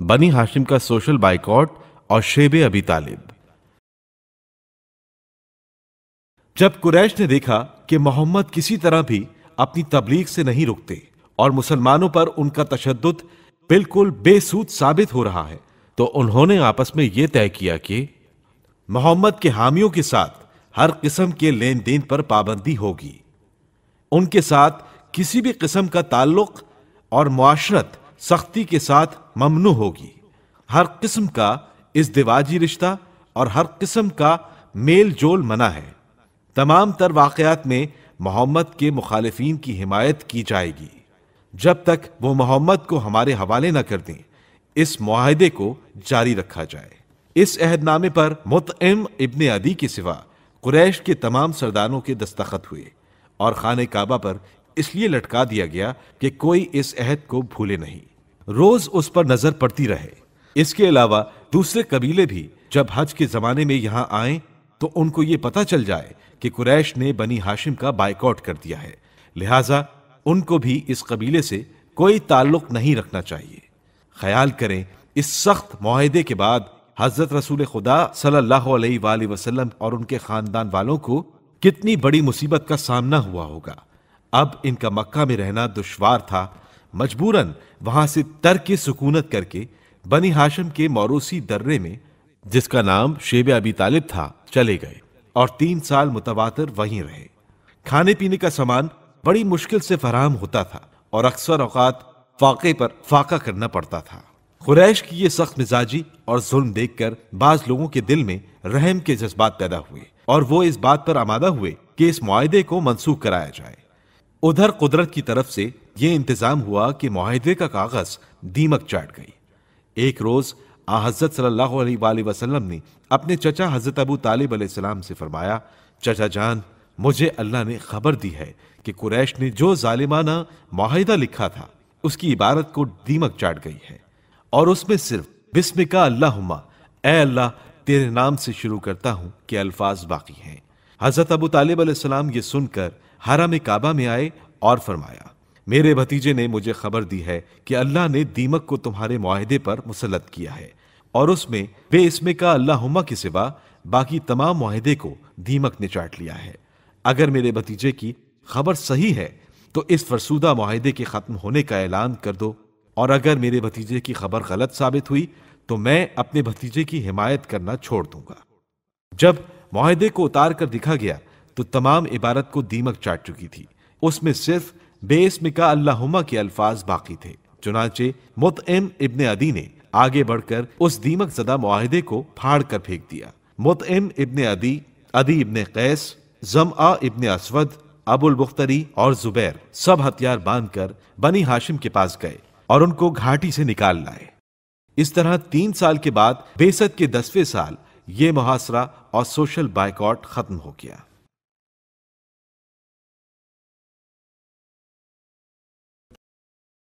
بنی ہاشم کا social boycott اور شیب ابی طالب۔ جب قریش نے دیکھا کہ محمد کسی طرح بھی اپنی تبلیغ سے نہیں رکتے اور مسلمانوں پر ان کا تشدد بالکل بے سود ثابت ہو رہا ہے، تو انہوں نے آپس میں یہ طے کیا کہ محمد کے حامیوں کے ساتھ ہر قسم کے لین دین پر پابندی ہوگی، ان کے ساتھ کسی بھی قسم کا تعلق اور معاشرت سختی کے ساتھ ممنوع ہوگی، ہر قسم کا ازدواجی رشتہ اور ہر قسم کا میل جول منع ہے، تمام تر واقعات میں محمد کے مخالفین کی حمایت کی جائے گی جب تک وہ محمد کو ہمارے حوالے نہ کر دیں، اس معاہدے کو جاری رکھا جائے۔ اس عہد نامے پر مطعم ابن عدی کے سوا قریش کے تمام سرداروں کے دستخط ہوئے اور خانہ کعبہ پر اس لیے لٹکا دیا گیا کہ کوئی اس عہد کو بھولے نہیں، روز اس پر نظر پڑتی رہے۔ اس کے علاوہ دوسرے قبیلے بھی جب حج کے زمانے میں یہاں آئیں تو ان کو یہ پتہ چل جائے کہ قریش نے بنی ہاشم کا بائیکاٹ کر دیا ہے، لہٰذا ان کو بھی اس قبیلے سے کوئی تعلق نہیں رکھنا چاہیے۔ خیال کریں اس سخت معاہدے کے بعد حضرت رسول خدا صلی اللہ علیہ وآلہ وسلم اور ان کے خاندان والوں کو کتنی بڑی مصیبت کا سامنا ہوا ہوگا۔ اب ان کا مکہ میں رہنا دشوار تھا، مجبوراً وہاں سے ترک سکونت کر کے بنی ہاشم کے موروثی درے میں، جس کا نام شیب ابی طالب تھا، چلے گئے اور 3 سال متواتر وہیں رہے۔ کھانے پینے کا سامان بڑی مشکل سے فراہم ہوتا تھا اور اکثر اوقات فاقے پر فاقہ کرنا پڑتا تھا۔ قریش کی یہ سخت مزاجی اور ظلم دیکھ کر بعض لوگوں کے دل میں رحم کے جذبات پیدا ہوئے اور وہ اس بات پر آمادہ ہوئے کہ اس معاہدے کو منسوخ کرایا جائے۔ ادھر قدرت کی طرف سے یہ انتظام ہوا کہ معاہدے کا کاغذ دیمک چاٹ گئی۔ ایک روز حضرت صلی اللہ علیہ وآلہ وسلم نے اپنے چچا حضرت ابو طالب علیہ السلام سے فرمایا، چچا جان، مجھے اللہ نے خبر دی ہے کہ قریش نے جو ظالمانہ معاہدہ لکھا تھا اس کی عبارت کو دیمک چاٹ گئی ہے، اور اس میں صرف بسمک اللہم، اے اللہ تیرے نام سے شروع کرتا ہوں کے الفاظ باقی ہیں۔ حضرت ابو طالب علیہ السلام یہ سن کر حرم کعبہ میں آئے اور فرمایا، میرے بھتیجے نے مجھے خبر دی ہے کہ اللہ نے دیمک کو تمہارے معاہدے پر مسلط کیا ہے اور اس میں بے اسمک اللہم کے سوا باقی تمام معاہدے کو دیمک نے چاٹ لیا ہے۔ اگر میرے بھتیجے کی خبر صحیح ہے تو اس فرسودہ معاہدے کے ختم ہونے کا اعلان کر دو، اور اگر میرے بھتیجے کی خبر غلط ثابت ہوئی تو میں اپنے بھتیجے کی حمایت کرنا چھوڑ دوں گا۔ جب معاہدے کو اتار کر دکھا گیا تو تمام عبارت کو دیمک چاٹ چکی تھی، اس میں صرف بے اسمک اللہم کے الفاظ باقی تھے۔ چنانچہ مطعم ابن عدی نے آگے بڑھ کر اس دیمک زدہ معاہدے کو پھاڑ کر پھینک دیا۔ مطعم ابن عدی، عدی ابن قیس، زمعہ ابن اسود، ابو البختری اور زبیر سب ہتھیار باندھ کر بنی ہاشم کے پاس گئے اور ان کو گھاٹی سے نکال لائے۔ اس طرح 3 سال کے بعد بعثت کے 10ویں سال یہ محاصرہ اور سوشل بائیکاٹ ختم ہو گیا۔